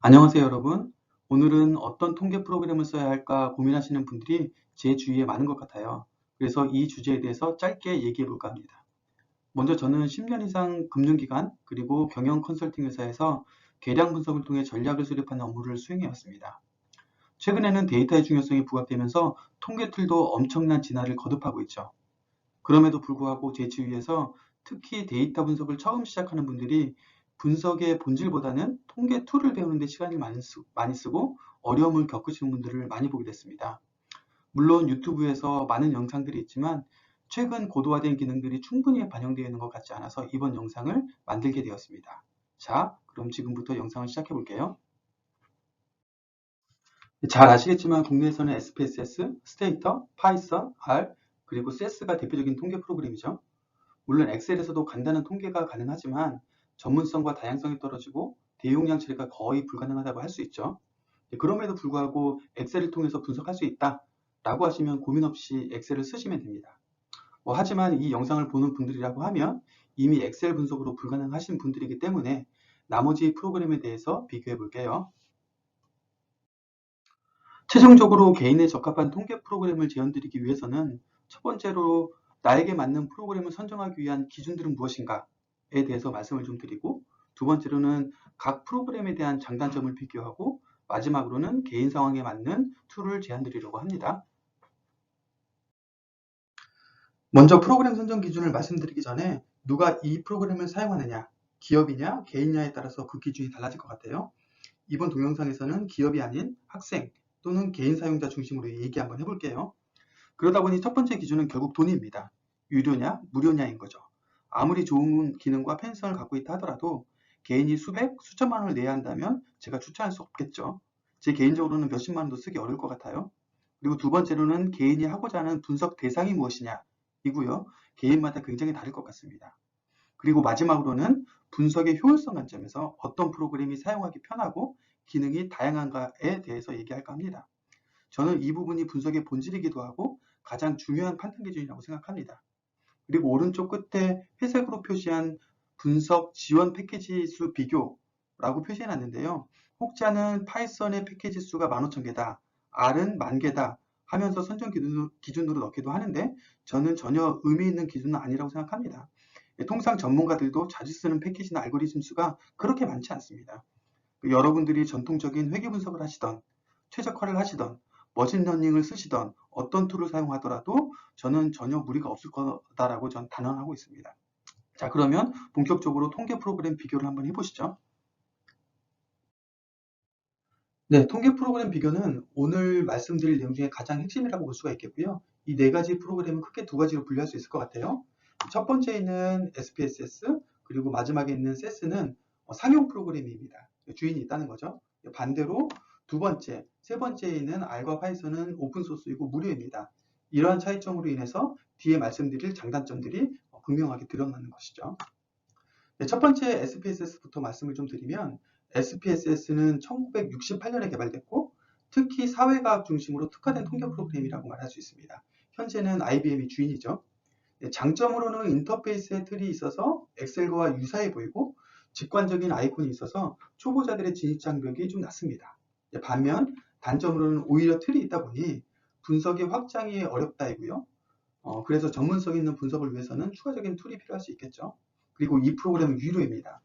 안녕하세요, 여러분. 오늘은 어떤 통계 프로그램을 써야 할까 고민하시는 분들이 제 주위에 많은 것 같아요. 그래서 이 주제에 대해서 짧게 얘기해 볼까 합니다. 먼저 저는 10년 이상 금융기관 그리고 경영 컨설팅 회사에서 계량 분석을 통해 전략을 수립하는 업무를 수행해 왔습니다. 최근에는 데이터의 중요성이 부각되면서 통계 툴도 엄청난 진화를 거듭하고 있죠. 그럼에도 불구하고 제 주위에서 특히 데이터 분석을 처음 시작하는 분들이 분석의 본질보다는 통계 툴을 배우는 데 시간을 많이 쓰고 어려움을 겪으시는 분들을 많이 보게 됐습니다. 물론 유튜브에서 많은 영상들이 있지만 최근 고도화된 기능들이 충분히 반영되어 있는 것 같지 않아서 이번 영상을 만들게 되었습니다. 자, 그럼 지금부터 영상을 시작해 볼게요. 잘 아시겠지만 국내에서는 SPSS, 스테이터, 파이썬, R, 그리고 세스가 대표적인 통계 프로그램이죠. 물론 엑셀에서도 간단한 통계가 가능하지만 전문성과 다양성이 떨어지고 대용량 처리가 거의 불가능하다고 할 수 있죠. 그럼에도 불구하고 엑셀을 통해서 분석할 수 있다라고 하시면 고민 없이 엑셀을 쓰시면 됩니다. 하지만 이 영상을 보는 분들이라고 하면 이미 엑셀 분석으로 불가능하신 분들이기 때문에 나머지 프로그램에 대해서 비교해 볼게요. 최종적으로 개인에 적합한 통계 프로그램을 제안드리기 위해서는 첫 번째로 나에게 맞는 프로그램을 선정하기 위한 기준들은 무엇인가에 대해서 말씀을 좀 드리고, 두 번째로는 각 프로그램에 대한 장단점을 비교하고, 마지막으로는 개인 상황에 맞는 툴을 제안드리려고 합니다. 먼저 프로그램 선정 기준을 말씀드리기 전에 누가 이 프로그램을 사용하느냐, 기업이냐 개인냐에 따라서 그 기준이 달라질 것 같아요. 이번 동영상에서는 기업이 아닌 학생 또는 개인 사용자 중심으로 얘기 한번 해볼게요. 그러다 보니 첫 번째 기준은 결국 돈입니다. 유료냐, 무료냐인 거죠. 아무리 좋은 기능과 편의성을 갖고 있다 하더라도 개인이 수백, 수천만 원을 내야 한다면 제가 추천할 수 없겠죠. 제 개인적으로는 몇십만 원도 쓰기 어려울 것 같아요. 그리고 두 번째로는 개인이 하고자 하는 분석 대상이 무엇이냐 이고요. 개인마다 굉장히 다를 것 같습니다. 그리고 마지막으로는 분석의 효율성 관점에서 어떤 프로그램이 사용하기 편하고 기능이 다양한가에 대해서 얘기할까 합니다. 저는 이 부분이 분석의 본질이기도 하고 가장 중요한 판단 기준이라고 생각합니다. 그리고 오른쪽 끝에 회색으로 표시한 분석 지원 패키지 수 비교라고 표시해 놨는데요. 혹자는 파이썬의 패키지 수가 15,000개다, R은 10,000개다 하면서 선정 기준으로 넣기도 하는데 저는 전혀 의미 있는 기준은 아니라고 생각합니다. 통상 전문가들도 자주 쓰는 패키지나 알고리즘 수가 그렇게 많지 않습니다. 여러분들이 전통적인 회계 분석을 하시던 최적화를 하시던 머신러닝을 쓰시던 어떤 툴을 사용하더라도 저는 전혀 무리가 없을 거다라고 전 단언하고 있습니다. 자, 그러면 본격적으로 통계 프로그램 비교를 한번 해보시죠. 네, 통계 프로그램 비교는 오늘 말씀드릴 내용 중에 가장 핵심이라고 볼 수가 있겠고요. 이 네 가지 프로그램은 크게 두 가지로 분류할 수 있을 것 같아요. 첫 번째는 SPSS, 그리고 마지막에 있는 SES는 상용 프로그램입니다. 주인이 있다는 거죠. 반대로 두 번째, 세 번째에 있는 R과 파이썬은 오픈소스이고 무료입니다. 이러한 차이점으로 인해서 뒤에 말씀드릴 장단점들이 분명하게 드러나는 것이죠. 네, 첫 번째 SPSS부터 말씀을 좀 드리면 SPSS는 1968년에 개발됐고 특히 사회과학 중심으로 특화된 통계 프로그램이라고 말할 수 있습니다. 현재는 IBM이 주인이죠. 네, 장점으로는 인터페이스에 틀이 있어서 엑셀과 유사해 보이고 직관적인 아이콘이 있어서 초보자들의 진입 장벽이 좀 낮습니다. 네, 반면 단점으로는 오히려 틀이 있다 보니 분석의 확장이 어렵다이고요. 그래서 전문성 있는 분석을 위해서는 추가적인 툴이 필요할 수 있겠죠. 그리고 이 프로그램은 유료입니다.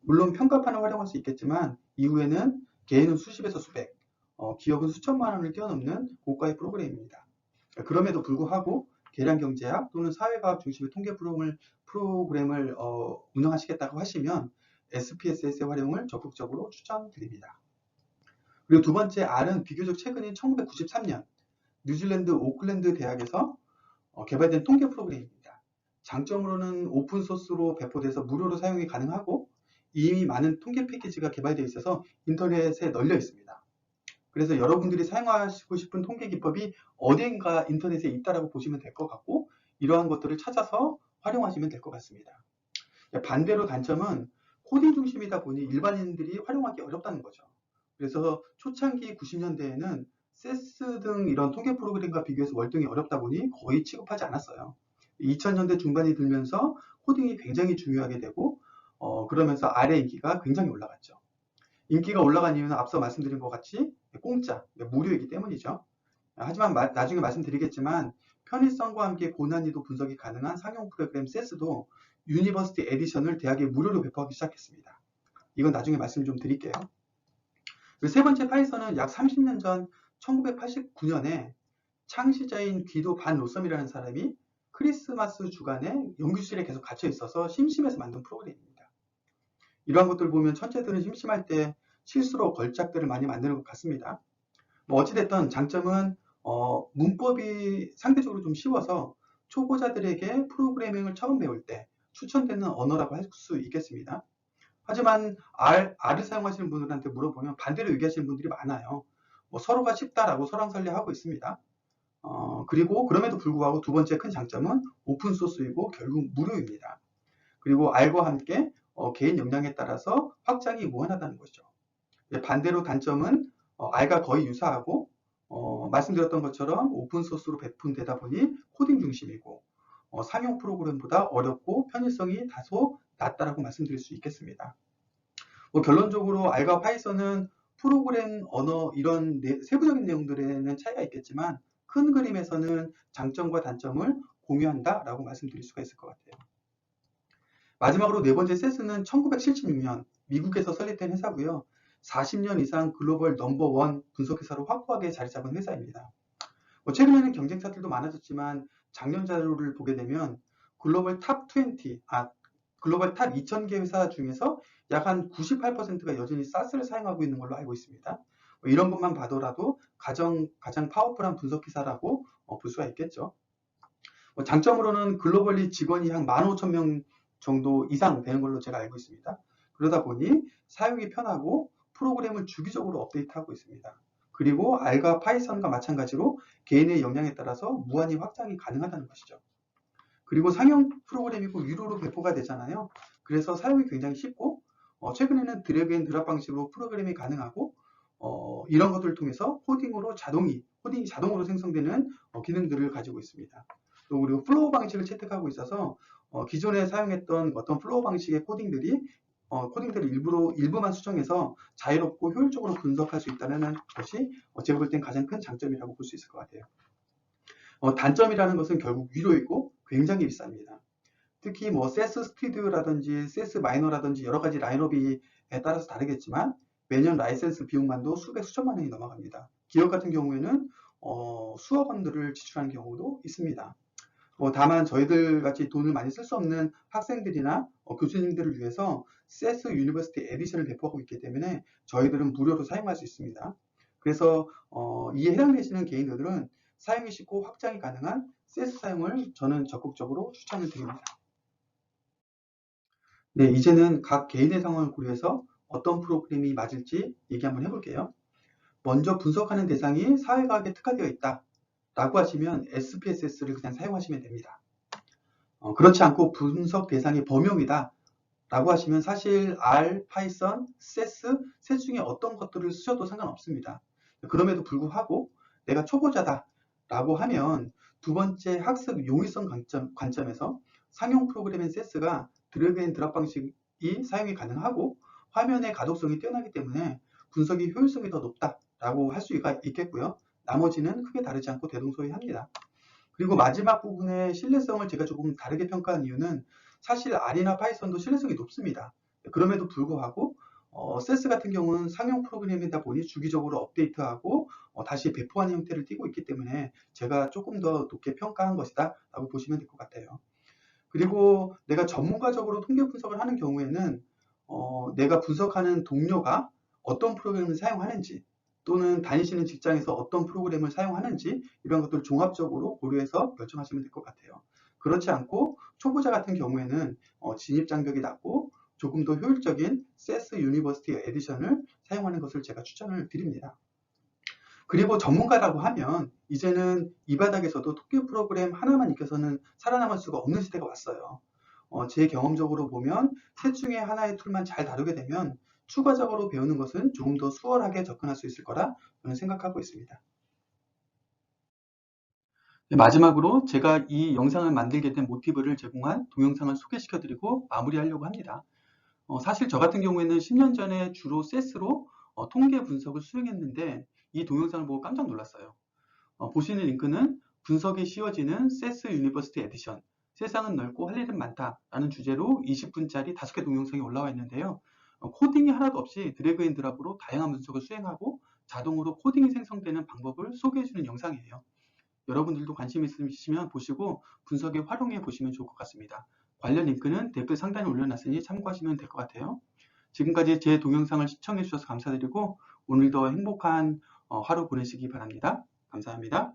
물론 평가판을 활용할 수 있겠지만 이후에는 개인은 수십에서 수백, 기업은 수천만 원을 뛰어넘는 고가의 프로그램입니다. 그럼에도 불구하고 계량경제학 또는 사회과학 중심의 통계 프로그램을 운영하시겠다고 하시면 SPSS의 활용을 적극적으로 추천드립니다. 그리고 두 번째 R은 비교적 최근인 1993년 뉴질랜드 오클랜드 대학에서 개발된 통계 프로그램입니다. 장점으로는 오픈소스로 배포돼서 무료로 사용이 가능하고 이미 많은 통계 패키지가 개발되어 있어서 인터넷에 널려 있습니다. 그래서 여러분들이 사용하시고 싶은 통계 기법이 어딘가 인터넷에 있다라고 보시면 될 것 같고 이러한 것들을 찾아서 활용하시면 될 것 같습니다. 반대로 단점은 코딩 중심이다 보니 일반인들이 활용하기 어렵다는 거죠. 그래서 초창기 90년대에는 세스 등 이런 통계 프로그램과 비교해서 월등히 어렵다 보니 거의 취급하지 않았어요. 2000년대 중반이 들면서 코딩이 굉장히 중요하게 되고 그러면서 R의 인기가 굉장히 올라갔죠. 인기가 올라간 이유는 앞서 말씀드린 것 같이 공짜, 무료이기 때문이죠. 하지만 나중에 말씀드리겠지만 편의성과 함께 고난이도 분석이 가능한 상용 프로그램 세스도 유니버시티 에디션을 대학에 무료로 배포하기 시작했습니다. 이건 나중에 말씀 좀 드릴게요. 그리고 세 번째 파이썬은 약 30년 전 1989년에 창시자인 귀도 반 로썸이라는 사람이 크리스마스 주간에 연구실에 계속 갇혀 있어서 심심해서 만든 프로그램입니다. 이러한 것들을 보면 천재들은 심심할 때 실수로 걸작들을 많이 만드는 것 같습니다. 어찌됐든 장점은 문법이 상대적으로 좀 쉬워서 초보자들에게 프로그래밍을 처음 배울 때 추천되는 언어라고 할 수 있겠습니다. 하지만 R을 사용하시는 분들한테 물어보면 반대로 얘기하시는 분들이 많아요. 서로가 쉽다라고 설왕설래하고 있습니다. 그리고 그럼에도 불구하고 두 번째 큰 장점은 오픈소스이고 결국 무료입니다. 그리고 R과 함께 개인 역량에 따라서 확장이 무한하다는 것이죠. 반대로 단점은 R과 거의 유사하고 말씀드렸던 것처럼 오픈소스로 배분되다 보니 코딩 중심이고 상용 프로그램보다 어렵고 편의성이 다소 낮다라고 말씀드릴 수 있겠습니다. 결론적으로 R과 파이썬은 프로그램 언어 이런 세부적인 내용들에는 차이가 있겠지만 큰 그림에서는 장점과 단점을 공유한다라고 말씀드릴 수가 있을 것 같아요. 마지막으로 네 번째 세스는 1976년 미국에서 설립된 회사고요. 40년 이상 글로벌 넘버원 분석회사로 확고하게 자리 잡은 회사입니다. 최근에는 경쟁사들도 많아졌지만 작년 자료를 보게 되면 글로벌 탑 20, 글로벌 탑 2000개 회사 중에서 약 한 98%가 여전히 SaaS를 사용하고 있는 걸로 알고 있습니다. 이런 것만 봐도라도 가장 파워풀한 분석회사라고 볼 수가 있겠죠. 장점으로는 글로벌리 직원이 한 15,000명 정도 이상 되는 걸로 제가 알고 있습니다. 그러다 보니 사용이 편하고 프로그램을 주기적으로 업데이트하고 있습니다. 그리고 R과 파이썬과 마찬가지로 개인의 역량에 따라서 무한히 확장이 가능하다는 것이죠. 그리고 상용 프로그램이고 유료로 배포가 되잖아요. 그래서 사용이 굉장히 쉽고 최근에는 드래그 앤 드랍 방식으로 프로그램이 가능하고 이런 것들을 통해서 코딩이 자동으로 생성되는 기능들을 가지고 있습니다. 또 그리고 플로우 방식을 채택하고 있어서 기존에 사용했던 어떤 플로우 방식의 코딩들을 일부만 수정해서 자유롭고 효율적으로 분석할 수 있다는 것이 제가 볼 땐 가장 큰 장점이라고 볼 수 있을 것 같아요. 단점이라는 것은 결국 유료이고 굉장히 비쌉니다. 특히 세스 스피드라든지 세스 마이너라든지 여러 가지 라인업에 따라서 다르겠지만 매년 라이센스 비용만도 수백 수천만 원이 넘어갑니다. 기업 같은 경우에는 수억 원들을 지출하는 경우도 있습니다. 다만 저희들 같이 돈을 많이 쓸 수 없는 학생들이나 교수님들을 위해서 세스 유니버시티 에디션을 배포하고 있기 때문에 저희들은 무료로 사용할 수 있습니다. 그래서 이에 해당되시는 개인들은 사용이 쉽고 확장이 가능한 세스 사용을 저는 적극적으로 추천을 드립니다. 네, 이제는 각 개인의 상황을 고려해서 어떤 프로그램이 맞을지 얘기 한번 해볼게요. 먼저 분석하는 대상이 사회과학에 특화되어 있다 라고 하시면 SPSS를 그냥 사용하시면 됩니다. 그렇지 않고 분석 대상이 범용이다 라고 하시면 사실 R, 파이썬, 세스 셋 중에 어떤 것들을 쓰셔도 상관없습니다. 그럼에도 불구하고 내가 초보자다 라고 하면 두 번째 학습 용이성 관점에서 상용 프로그램인 세스가 드래그 앤 드랍 방식이 사용이 가능하고 화면의 가독성이 뛰어나기 때문에 분석이 효율성이 더 높다라고 할 수가 있겠고요. 나머지는 크게 다르지 않고 대동소이합니다. 그리고 마지막 부분의 신뢰성을 제가 조금 다르게 평가한 이유는 사실 R이나 파이썬도 신뢰성이 높습니다. 그럼에도 불구하고 세스 같은 경우는 상용 프로그램이다 보니 주기적으로 업데이트하고 다시 배포하는 형태를 띠고 있기 때문에 제가 조금 더 높게 평가한 것이다 라고 보시면 될 것 같아요. 그리고 내가 전문가적으로 통계 분석을 하는 경우에는 내가 분석하는 동료가 어떤 프로그램을 사용하는지 또는 다니시는 직장에서 어떤 프로그램을 사용하는지 이런 것들을 종합적으로 고려해서 결정하시면 될 것 같아요. 그렇지 않고 초보자 같은 경우에는 진입 장벽이 낮고 조금 더 효율적인 세스 유니버시티 에디션을 사용하는 것을 제가 추천을 드립니다. 그리고 전문가라고 하면 이제는 이 바닥에서도 통계 프로그램 하나만 익혀서는 살아남을 수가 없는 시대가 왔어요. 제 경험적으로 보면 셋 중에 하나의 툴만 잘 다루게 되면 추가적으로 배우는 것은 조금 더 수월하게 접근할 수 있을 거라 저는 생각하고 있습니다. 마지막으로 제가 이 영상을 만들게 된 모티브를 제공한 동영상을 소개시켜 드리고 마무리하려고 합니다. 사실 저 같은 경우에는 10년 전에 주로 세스로 통계 분석을 수행했는데 이 동영상을 보고 깜짝 놀랐어요. 보시는 링크는 분석이 쉬워지는 세스 유니버시티 에디션, 세상은 넓고 할 일은 많다 라는 주제로 20분짜리 5개 동영상이 올라와 있는데요. 코딩이 하나도 없이 드래그 앤 드랍으로 다양한 분석을 수행하고 자동으로 코딩이 생성되는 방법을 소개해주는 영상이에요. 여러분들도 관심 있으시면 보시고 분석에 활용해 보시면 좋을 것 같습니다. 관련 링크는 댓글 상단에 올려놨으니 참고하시면 될 것 같아요. 지금까지 제 동영상을 시청해 주셔서 감사드리고 오늘도 행복한 하루 보내시기 바랍니다. 감사합니다.